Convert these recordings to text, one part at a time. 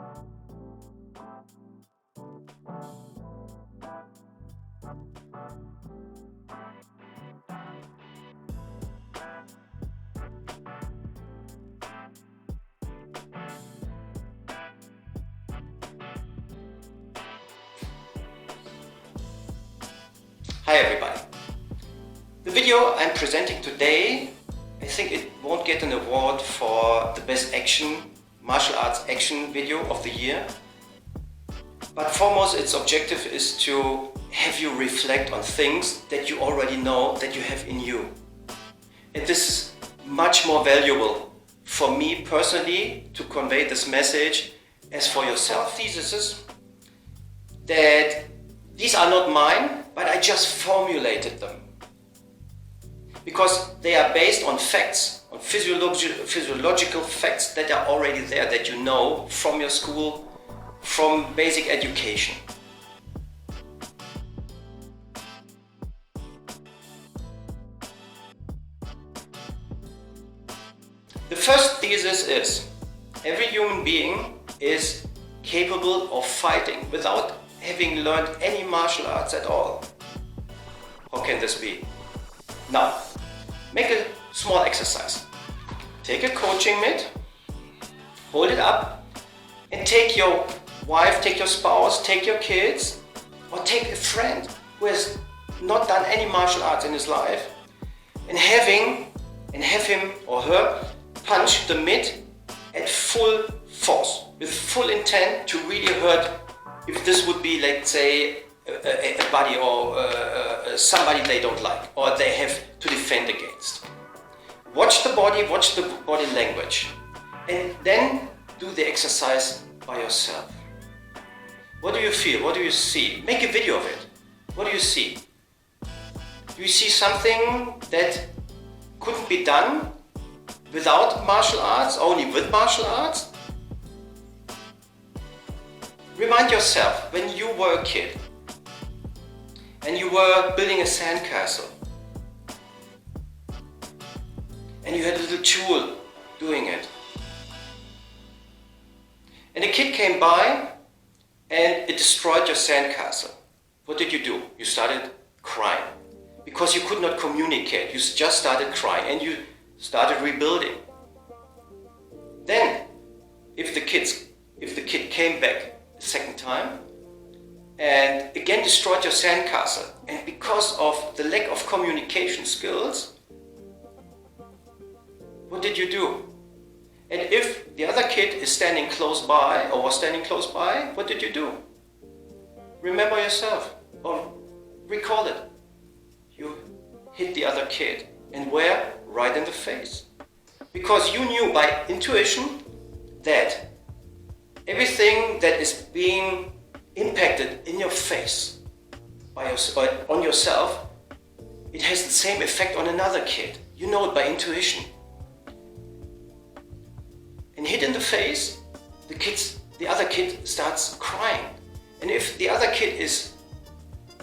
Hi everybody! The video I'm presenting today, I think it won't get an award for the best martial arts action video of the year. But foremost, its objective is to have you reflect on things that you already know that you have in you. And this is much more valuable for me personally to convey this message as for yourself. Theses that these are not mine, but I just formulated them. Because they are based on facts, on physiological facts that are already there, that you know from your school, from basic education. The first thesis is, every human being is capable of fighting without having learned any martial arts at all. How can this be? Now, make a small exercise. Take a coaching mitt, hold it up, and take your wife, take your spouse, take your kids, or take a friend who has not done any martial arts in his life, and have him or her punch the mitt at full force, with full intent to really hurt. If this would be, let's say, a buddy or somebody they don't like or they have to defend against. Watch the body language, and then do the exercise by yourself. What do you feel? What do you see? Make a video of it. What do you see? Do you see something that couldn't be done without martial arts, only with martial arts? Remind yourself when you were a kid and you were building a sandcastle and you had a little tool doing it. And a kid came by and it destroyed your sandcastle. What did you do? You started crying because you could not communicate. You just started crying and you started rebuilding. Then, if the kid came back the second time and again destroyed your sandcastle, and because of the lack of communication skills, what did you do? And if the other kid is standing close by or was standing close by, what did you do? Remember yourself or recall it. You hit the other kid, and where? Right in the face. Because you knew by intuition that everything that is being impacted in your face or on yourself, it has the same effect on another kid. You know it by intuition. And hit in the face, the other kid starts crying. And if the other kid is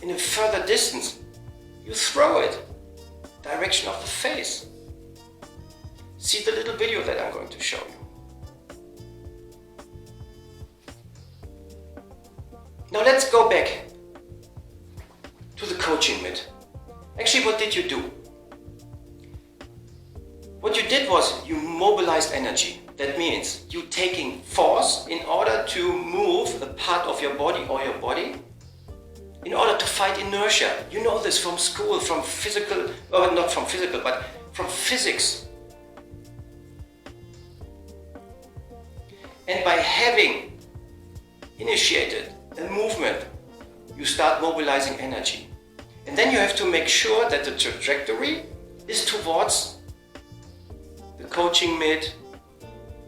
in a further distance, you throw it direction of the face. See the little video that I'm going to show you. Now let's go back to the coaching mitt. Actually, what did you do? What you did was you mobilized energy. That means you taking force in order to move a part of your body or your body in order to fight inertia. You know this from school, from physical, or not from physical, but from physics. And by having initiated a movement, you start mobilizing energy. And then you have to make sure that the trajectory is towards the coaching mitt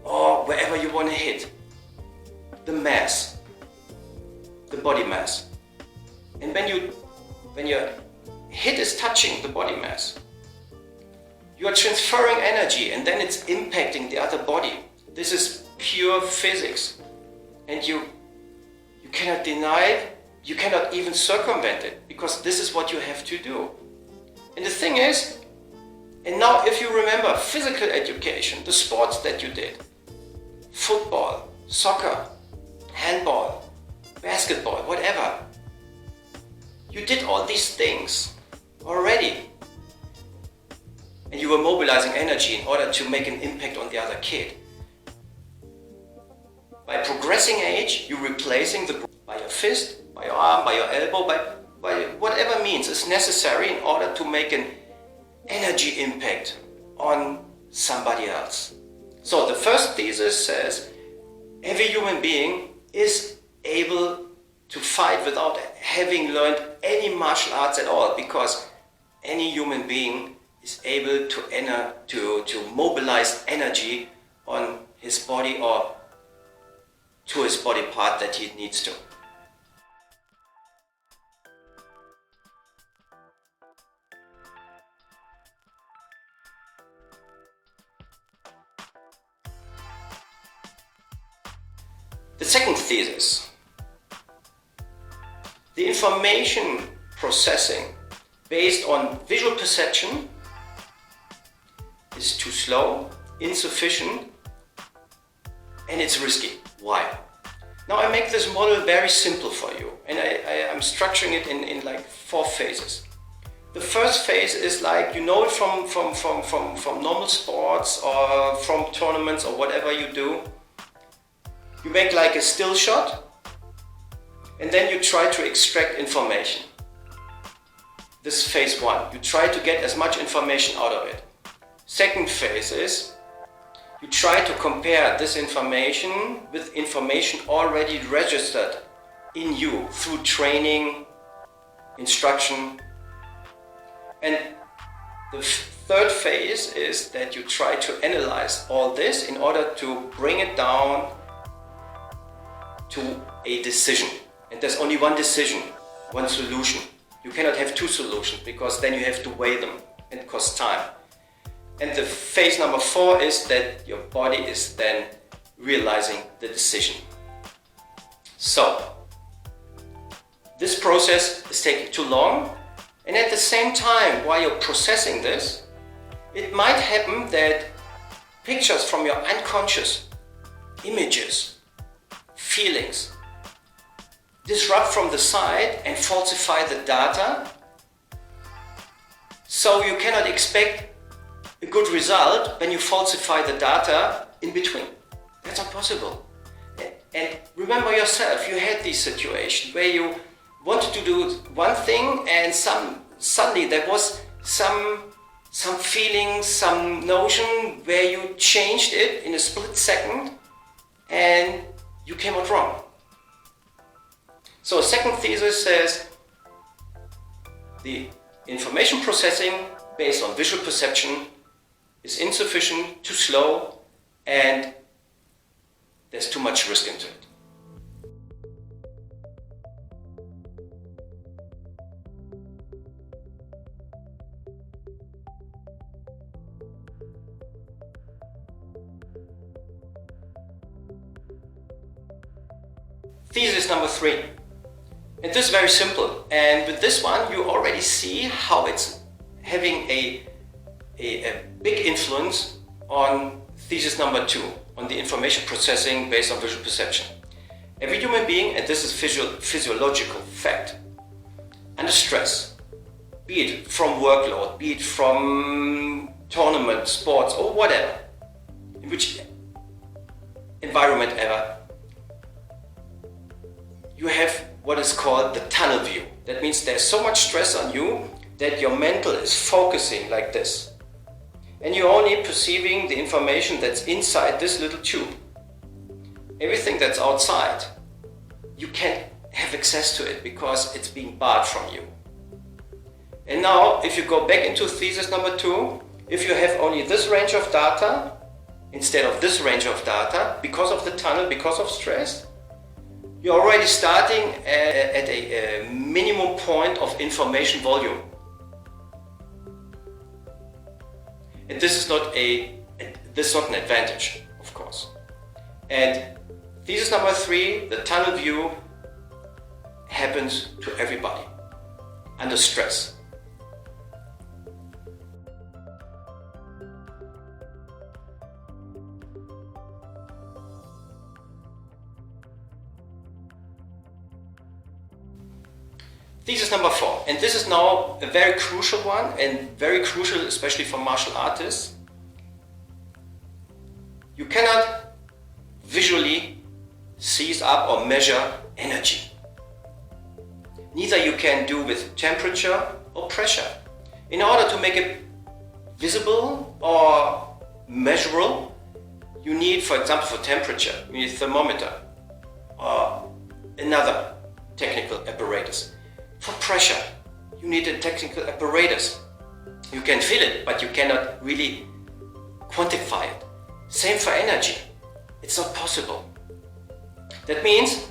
or wherever you want to hit. The mass, the body mass. And when your hit is touching the body mass, you are transferring energy and then it's impacting the other body. This is pure physics. And you cannot deny it, you cannot even circumvent it, because this is what you have to do. And the thing is, and now if you remember physical education, the sports that you did, football, soccer, handball, basketball, whatever. You did all these things already. And you were mobilizing energy in order to make an impact on the other kid. By progressing age, you're replacing the by your fist, by your arm, by your elbow, by whatever means is necessary in order to make an energy impact on somebody else. So the first thesis says every human being is able to fight without having learned any martial arts at all, because any human being is able to mobilize energy on his body or to his body part that he needs to. The second thesis, the information processing based on visual perception is too slow, insufficient, and it's risky. Why? Now I make this model very simple for you, and I'm structuring it in like 4 phases. The first phase is like, you know it from normal sports or from tournaments or whatever you do. You make like a still shot, and then you try to extract information. This is phase 1. You try to get as much information out of it. Second phase is you try to compare this information with information already registered in you through training, instruction. And the third phase is that you try to analyze all this in order to bring it down to a decision. And there's only one decision, one solution. You cannot have 2 solutions, because then you have to weigh them and it costs time. And the phase number 4 is that your body is then realizing the decision. So, this process is taking too long, and at the same time, while you're processing this, it might happen that pictures from your unconscious, images, feelings, disrupt from the side and falsify the data, so you cannot expect a good result when you falsify the data in between. That's not possible. And remember yourself, you had this situation where you wanted to do one thing, and suddenly there was some feeling, some notion where you changed it in a split second and you came out wrong. So second thesis says the information processing based on visual perception is insufficient, too slow, and there's too much risk into it. Thesis number 3. And this is very simple. And with this one, you already see how it's having a big influence on thesis number 2, on the information processing based on visual perception. Every human being, and this is physiological fact, under stress, be it from workload, be it from tournament, sports, or whatever, in which environment ever, you have what is called the tunnel view. That means there's so much stress on you that your mental is focusing like this. And you're only perceiving the information that's inside this little tube. Everything that's outside, you can't have access to it because it's being barred from you. And now, if you go back into thesis number 2, if you have only this range of data instead of this range of data, because of the tunnel, because of stress, you're already starting at a minimum point of information volume. And this is not an advantage, of course. And thesis number 3, the tunnel view happens to everybody under stress. Thesis number 4, and this is now a very crucial one, and very crucial especially for martial artists. You cannot visually seize up or measure energy. Neither you can do with temperature or pressure. In order to make it visible or measurable, you need, for example, for temperature, you need a thermometer or another technical apparatus. For pressure, you need a technical apparatus. You can feel it, but you cannot really quantify it. Same for energy. It's not possible. That means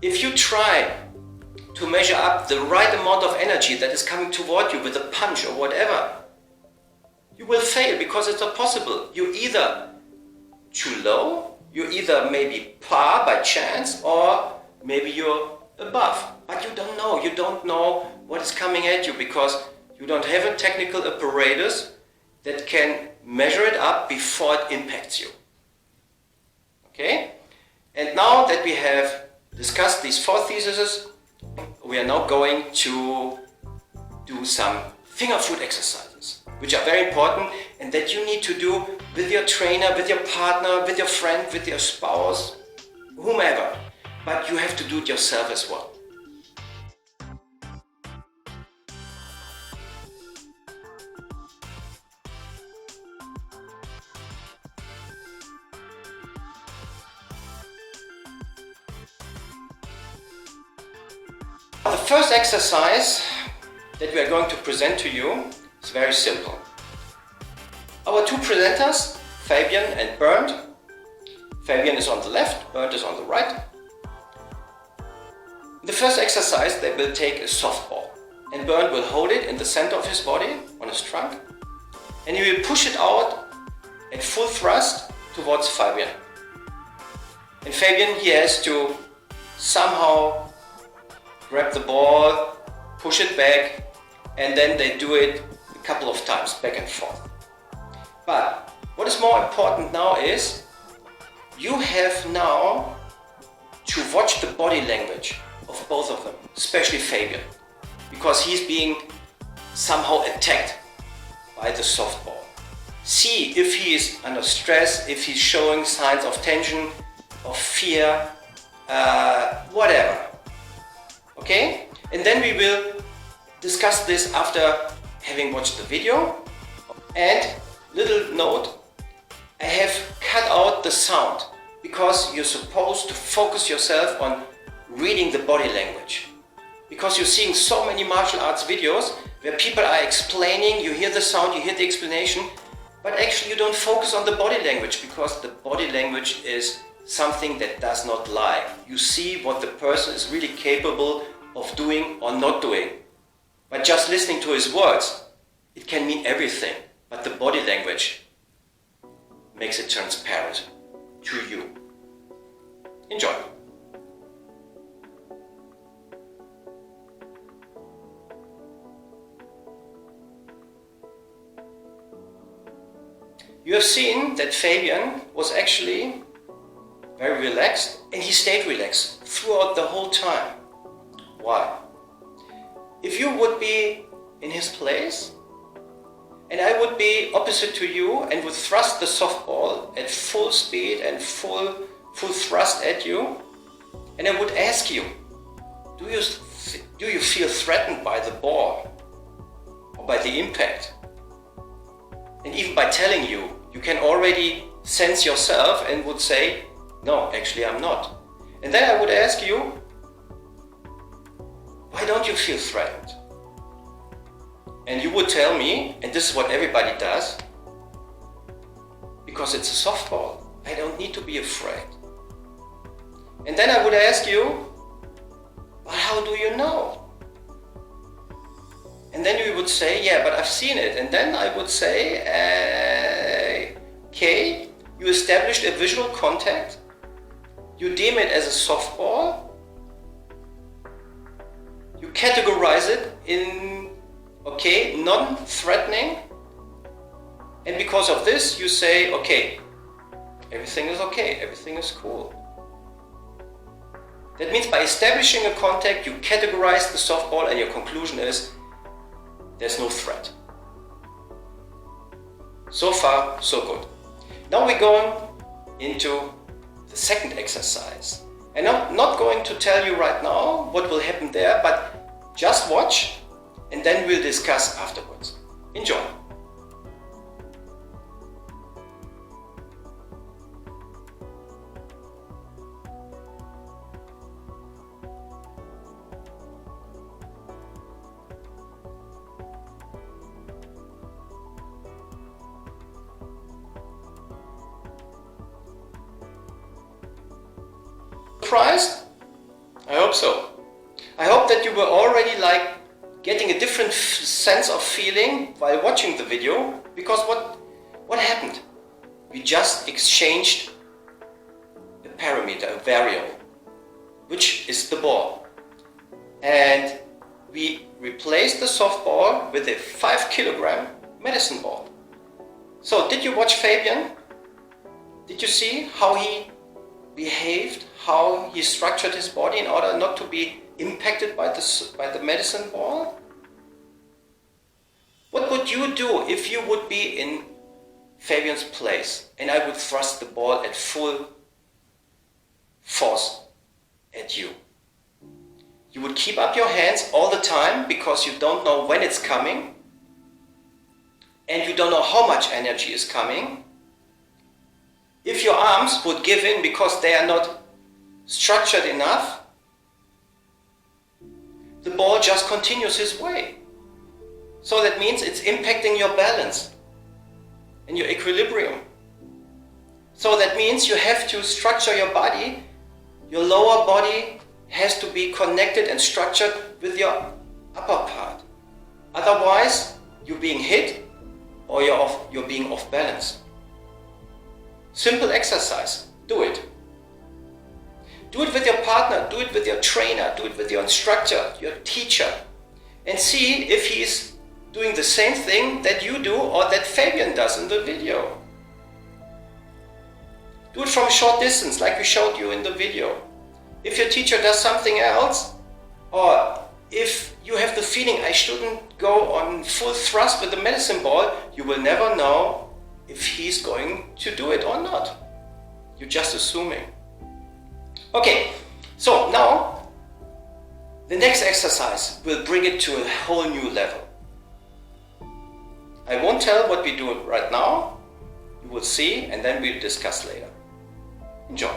if you try to measure up the right amount of energy that is coming toward you with a punch or whatever, you will fail because it's not possible. You're either too low, you're either maybe par by chance, or maybe you're above. But you don't know. You don't know what is coming at you because you don't have a technical apparatus that can measure it up before it impacts you. Okay? And now that we have discussed these 4 theses, we are now going to do some finger food exercises, which are very important and that you need to do with your trainer, with your partner, with your friend, with your spouse, whomever. But you have to do it yourself as well. The first exercise that we are going to present to you is very simple. Our 2 presenters, Fabian and Bernd. Fabian is on the left, Bernd is on the right. In the first exercise, they will take a softball, and Bernd will hold it in the center of his body, on his trunk, and he will push it out at full thrust towards Fabian. And Fabian, he has to somehow grab the ball, push it back, and then they do it a couple of times, back and forth. But what is more important now is you have now to watch the body language of both of them, especially Fabian, because he's being somehow attacked by the softball. See if he is under stress, if he's showing signs of tension, of fear, whatever. Okay? And then we will discuss this after having watched the video. And little note, I have cut out the sound because you're supposed to focus yourself on reading the body language. Because you're seeing so many martial arts videos where people are explaining, you hear the sound, you hear the explanation, but actually you don't focus on the body language because the body language is something that does not lie. You see what the person is really capable of doing or not doing. But just listening to his words, it can mean everything. But the body language makes it transparent to you. Enjoy. You have seen that Fabian was actually very relaxed, and he stayed relaxed throughout the whole time. Why? If you would be in his place, and I would be opposite to you and would thrust the softball at full speed and full thrust at you, and I would ask you, do you feel threatened by the ball or by the impact? And even by telling you, you can already sense yourself and would say, no, actually I'm not. And then I would ask you, why don't you feel threatened? And you would tell me, and this is what everybody does, because it's a softball. I don't need to be afraid. And then I would ask you, but how do you know? And then you would say, yeah, but I've seen it. And then I would say, okay, you established a visual contact. You deem it as a softball. You categorize it in, okay, non-threatening. And because of this, you say, okay, everything is cool. That means by establishing a contact, you categorize the softball and your conclusion is there's no threat. So far, so good. Now we're going into the second exercise. And I'm not going to tell you right now what will happen there, but just watch and then we'll discuss afterwards. Enjoy. Surprised? I hope so. I hope that you were already getting a different sense of feeling while watching the video, because what happened? We just exchanged a parameter, a variable, which is the ball. And we replaced the softball with a 5 kilogram medicine ball. So did you watch Fabian? Did you see how he behaved, how he structured his body in order not to be impacted by the medicine ball? What would you do if you would be in Fabian's place and I would thrust the ball at full force at you? You would keep up your hands all the time because you don't know when it's coming and you don't know how much energy is coming. If your arms would give in because they are not structured enough, the ball just continues his way. So that means it's impacting your balance and your equilibrium. So that means you have to structure your body. Your lower body has to be connected and structured with your upper part. Otherwise, you're being hit or you're being off balance. Simple exercise. Do it. Do it with your partner, do it with your trainer, do it with your instructor, your teacher, and see if he's doing the same thing that you do or that Fabian does in the video. Do it from a short distance like we showed you in the video. If your teacher does something else, or if you have the feeling I shouldn't go on full thrust with the medicine ball, you will never know if he's going to do it or not. You're just assuming. Okay, so now the next exercise will bring it to a whole new level. I won't tell what we do right now. You will see and then we'll discuss later. Enjoy.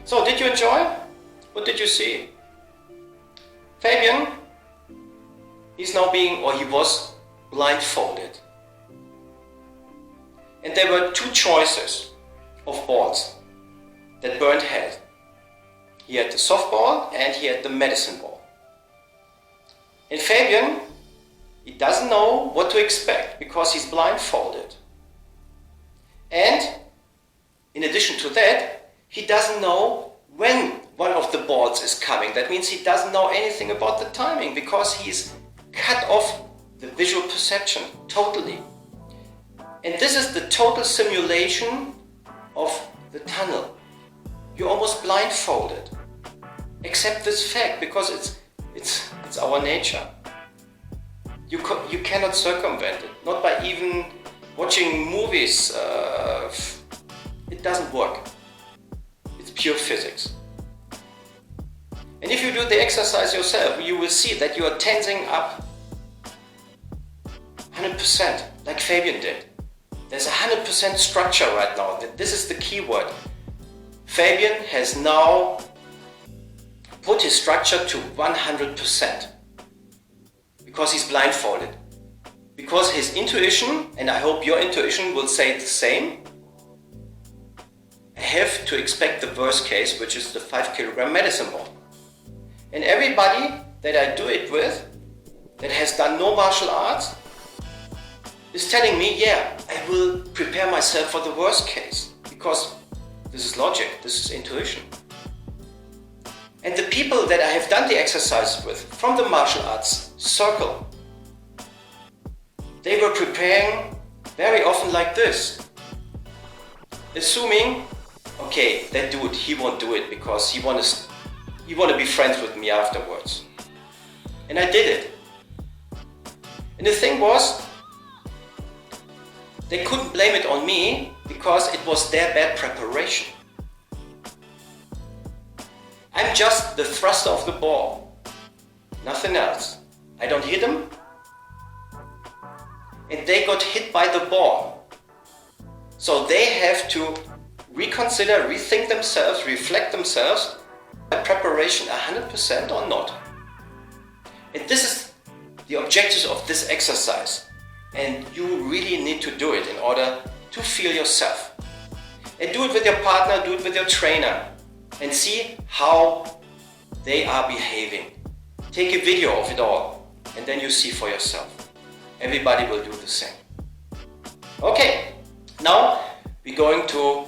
So, did you enjoy? What did you see? Fabian, he's now he was blindfolded. And there were two choices of balls that Bernd had. He had the softball and he had the medicine ball. And Fabian, he doesn't know what to expect because he's blindfolded. And in addition to that, he doesn't know when one of the balls is coming. That means he doesn't know anything about the timing because he's cut off the visual perception totally. And this is the total simulation of the tunnel. You're almost blindfolded. Accept this fact because it's It's our nature. You cannot circumvent it, not by even watching movies. It doesn't work. It's pure physics. And if you do the exercise yourself, you will see that you are tensing up 100%, like Fabian did. There's 100% structure right now. This is the key word. Fabian has now put his structure to 100% because he's blindfolded. Because his intuition, and I hope your intuition will say the same, I have to expect the worst case, which is the 5 kilogram medicine ball. And everybody that I do it with, that has done no martial arts, is telling me, yeah, I will prepare myself for the worst case, because this is logic, this is intuition. And the people that I have done the exercise with from the martial arts circle, they were preparing very often like this, assuming, okay, that dude, he won't do it because he want to be friends with me afterwards. And I did it. And the thing was, they couldn't blame it on me because it was their bad preparation. I'm just the thruster of the ball, nothing else. I don't hit them, and they got hit by the ball. So they have to reconsider, rethink themselves, reflect themselves, preparation 100% or not. And this is the objective of this exercise. And you really need to do it in order to feel yourself. And do it with your partner, do it with your trainer, and see how they are behaving. Take a video of it all, and then you see for yourself. Everybody will do the same. Okay, now we're going to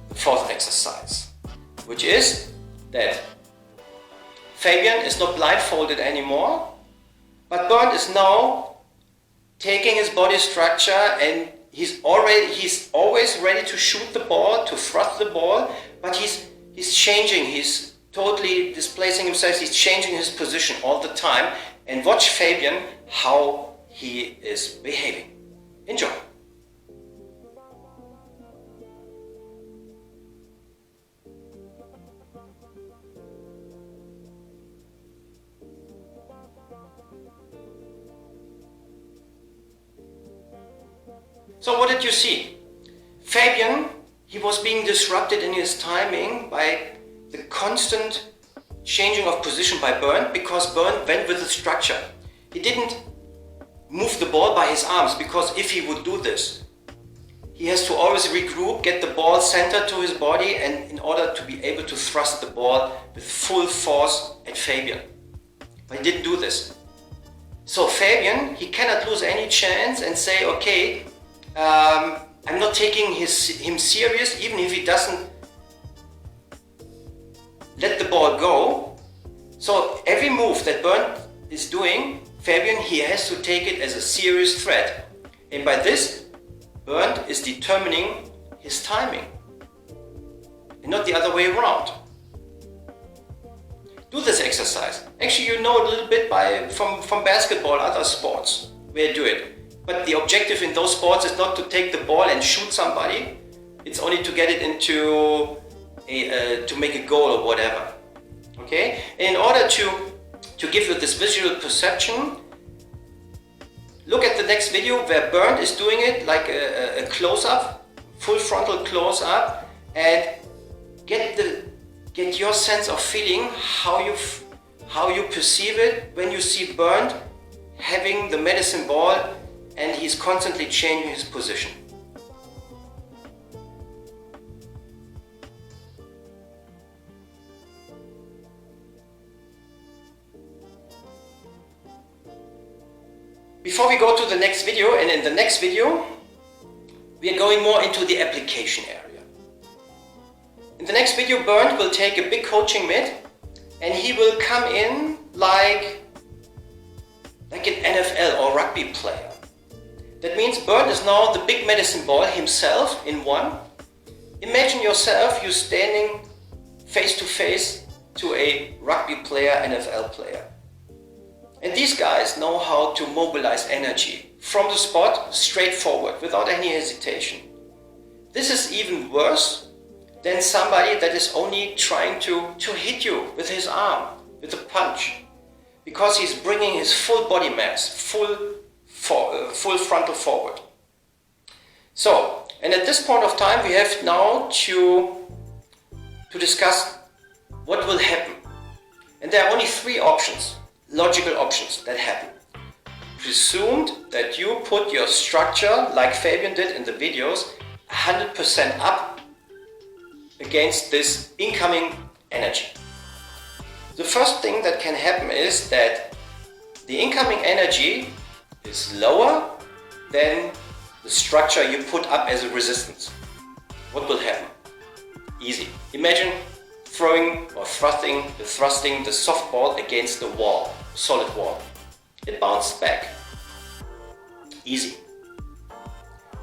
the fourth exercise, which is that Fabian is not blindfolded anymore, but Bernd is now taking his body structure, and he's always ready to shoot the ball, to thrust the ball, but he's changing, he's totally displacing himself, he's changing his position all the time. And watch Fabian how he is behaving. Enjoy. So what did you see? Fabian, he was being disrupted in his timing by the constant changing of position by Bernd, because Bernd went with the structure. He didn't move the ball by his arms, because if he would do this, he has to always regroup, get the ball centered to his body, and in order to be able to thrust the ball with full force at Fabian. But he didn't do this. So Fabian, he cannot lose any chance and say, okay, I'm not taking him serious, even if he doesn't let the ball go. So every move that Bernd is doing, Fabian, he has to take it as a serious threat. And by this, Bernd is determining his timing, and not the other way around. Do this exercise. Actually, you know a little bit from basketball, other sports, where you do it. But the objective in those sports is not to take the ball and shoot somebody. It's only to get it into to make a goal or whatever. Okay? And in order to give you this visual perception, look at the next video where Bernd is doing it like a close-up, full frontal close-up, and get your sense of feeling how you perceive it when you see Bernd having the medicine ball and he's constantly changing his position. Before we go to the next video, and in the next video, we are going more into the application area. In the next video, Bernd will take a big coaching mitt and he will come in like an NFL or rugby player. That means Bernd is now the big medicine ball himself in one. Imagine yourself, you standing face to face to a rugby player, NFL player. And these guys know how to mobilize energy from the spot straight forward without any hesitation. This is even worse than somebody that is only trying to hit you with his arm, with a punch, because he's bringing his full body mass, full frontal forward. So, and at this point of time we have now to discuss what will happen. And there are only three options, logical options that happen. Presumed that you put your structure, like Fabian did in the videos, 100% up against this incoming energy. The first thing that can happen is that the incoming energy is lower than the structure you put up as a resistance. What will happen? Easy. Imagine throwing or thrusting the softball against the wall, solid wall. It bounces back. Easy.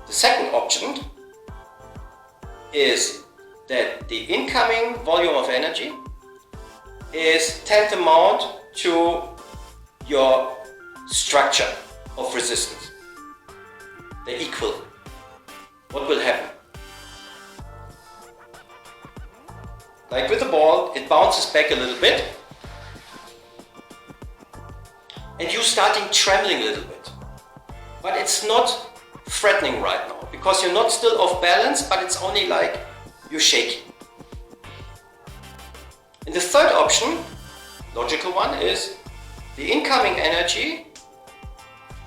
The second option is that the incoming volume of energy is tantamount to your structure of resistance. They're equal. What will happen? Like with the ball, it bounces back a little bit and you starting trembling a little bit. But it's not threatening right now because you're not still off balance, but it's only like you're shaking. And the third option, logical one, is the incoming energy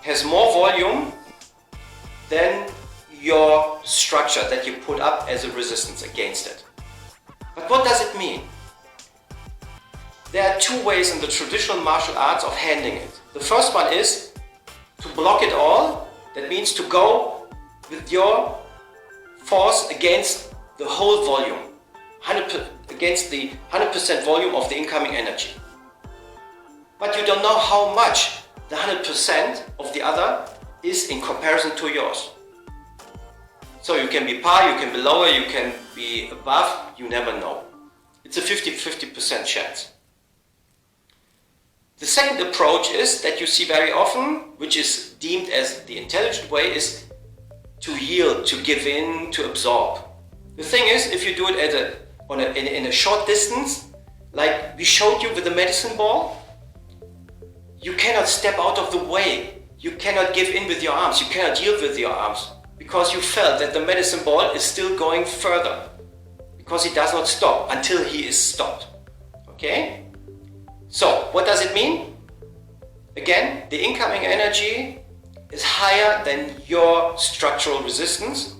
has more volume than your structure that you put up as a resistance against it. But what does it mean? There are two ways in the traditional martial arts of handling it. The first one is to block it all. That means to go with your force against the whole volume, against the 100% volume of the incoming energy. But you don't know how much the 100% of the other is in comparison to yours. So you can be par, you can be lower, you can be above, you never know. It's a 50-50% chance. The second approach is that you see very often, which is deemed as the intelligent way, is to yield, to give in, to absorb. The thing is, if you do it in a short distance, like we showed you with the medicine ball, you cannot step out of the way. You cannot give in with your arms, you cannot yield with your arms, because you felt that the medicine ball is still going further, because he does not stop until he is stopped. Okay? So, what does it mean? Again, the incoming energy is higher than your structural resistance.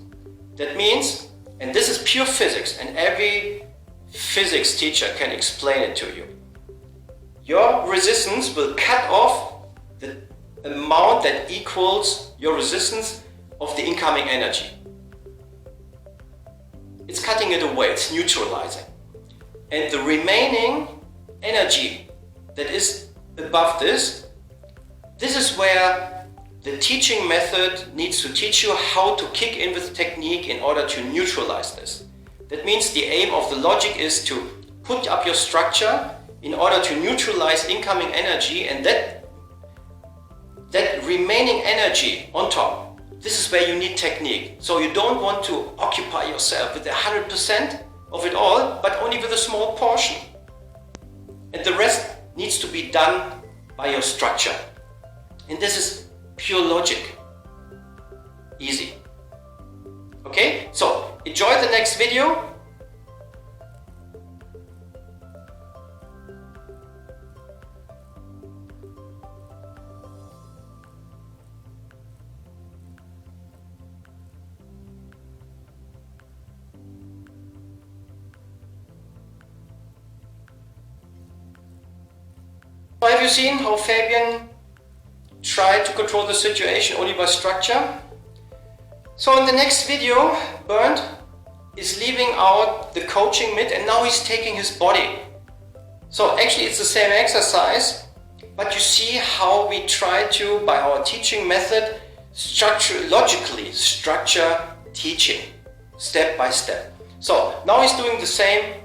That means, and this is pure physics, and every physics teacher can explain it to you. Your resistance will cut off the amount that equals your resistance of the incoming energy. It's cutting it away, it's neutralizing. And the remaining energy that is above this is where the teaching method needs to teach you how to kick in with technique in order to neutralize this. That means the aim of the logic is to put up your structure in order to neutralize incoming energy, and that remaining energy on top, this is where you need technique. So you don't want to occupy yourself with 100% of it all, but only with a small portion. And the rest needs to be done by your structure. And this is pure logic. Easy. Okay, so enjoy the next video. Have you seen how Fabian tried to control the situation only by structure? So in the next video, Bernd is leaving out the coaching mitt and now he's taking his body. So actually it's the same exercise, but you see how we try to, by our teaching method, logically structure teaching, step by step. So now he's doing the same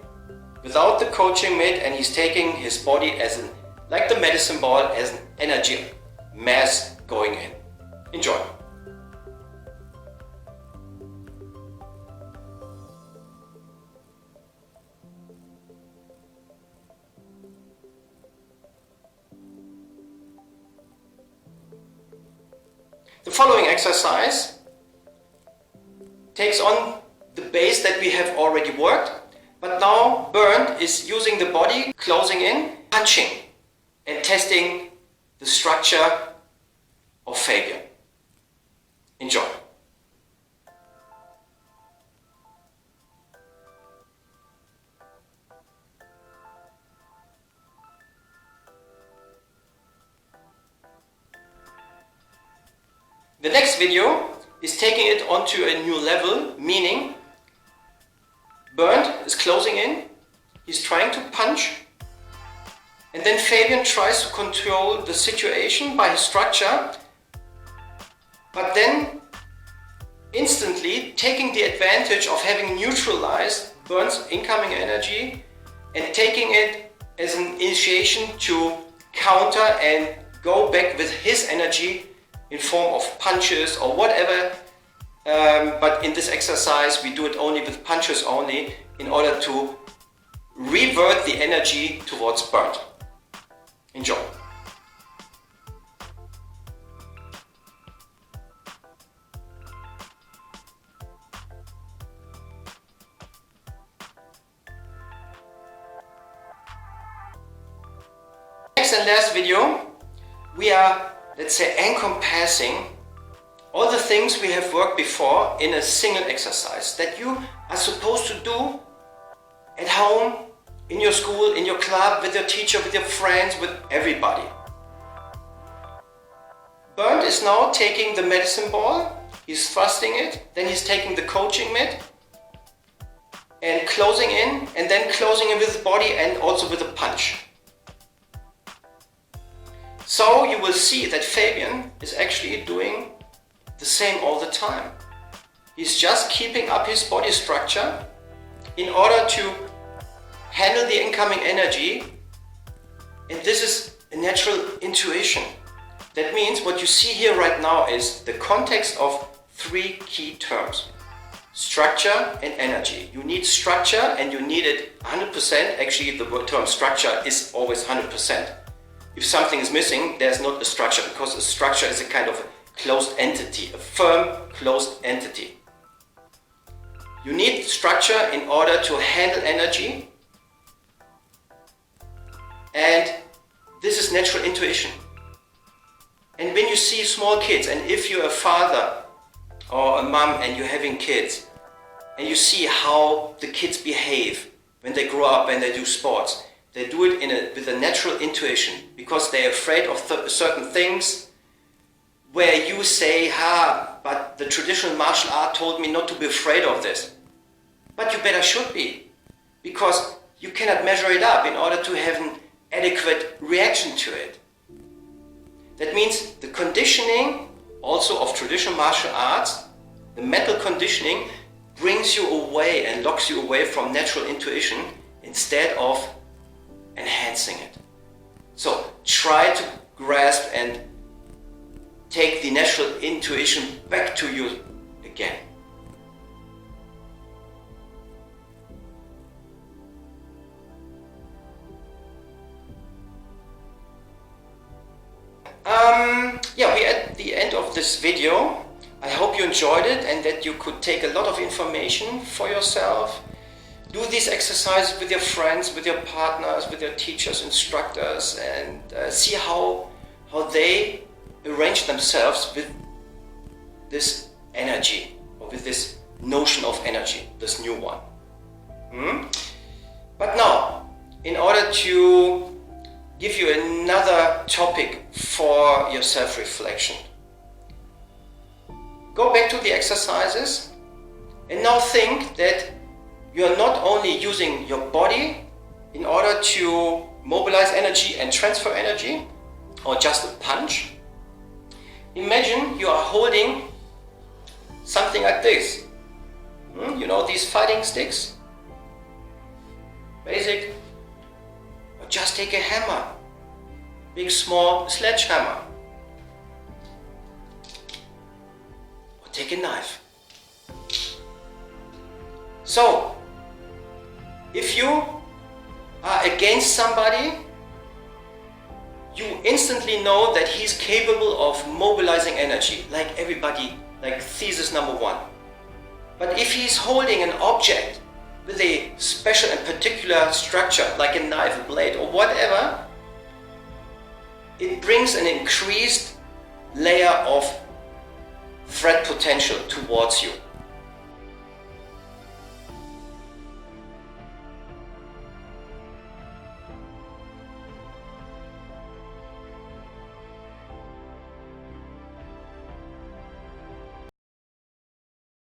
without the coaching mitt and he's taking his body as an like the medicine ball as an energy mass going in. Enjoy. The following exercise takes on the base that we have already worked, but now Bernd is using the body, closing in, punching and testing the structure of Fabian. Enjoy. The next video is taking it onto a new level, meaning Bernd is closing in, he's trying to punch, and then Fabian tries to control the situation by his structure, but then instantly taking the advantage of having neutralized Bernd's incoming energy and taking it as an initiation to counter and go back with his energy in form of punches or whatever, but in this exercise we do it only with punches only in order to revert the energy towards Bernd. Enjoy. Next and last video, we are, let's say, encompassing all the things we have worked before in a single exercise that you are supposed to do at home, in your school, in your club, with your teacher, with your friends, with everybody. Bernd is now taking the medicine ball, he's thrusting it, then he's taking the coaching mitt and closing in, and then closing in with his body and also with a punch. So you will see that Fabian is actually doing the same all the time. He's just keeping up his body structure in order to handle the incoming energy, and this is a natural intuition. That means what you see here right now is the context of three key terms: structure and energy. You need structure and you need it 100%. Actually, the term structure is always 100%. If something is missing, there's not a structure, because a structure is a kind of closed entity, a firm closed entity. You need structure in order to handle energy, and this is natural intuition. And when you see small kids, and if you're a father or a mom and you're having kids, and you see how the kids behave when they grow up and they do sports, they do it with a natural intuition, because they're afraid of certain things where you say, but the traditional martial art told me not to be afraid of this. But you better should be, because you cannot measure it up in order to have an adequate reaction to it. That means the conditioning also of traditional martial arts, the mental conditioning, brings you away and locks you away from natural intuition instead of enhancing it. So try to grasp and take the natural intuition back to you again. We're at the end of this video. I hope you enjoyed it and that you could take a lot of information for yourself. Do these exercises with your friends, with your partners, with your teachers, instructors, and see how they arrange themselves with this energy, or with this notion of energy, this new one. But now, in order to give you another topic for your self-reflection, go back to the exercises and now think that you are not only using your body in order to mobilize energy and transfer energy, or just a punch. Imagine you are holding something like this. You know, these fighting sticks? Basic. Or just take a hammer big, small sledgehammer. Or take a knife. So, if you are against somebody, you instantly know that he's capable of mobilizing energy, like everybody, like thesis number 1. But if he's holding an object with a special and particular structure, like a knife, a blade, or whatever, it brings an increased layer of threat potential towards you.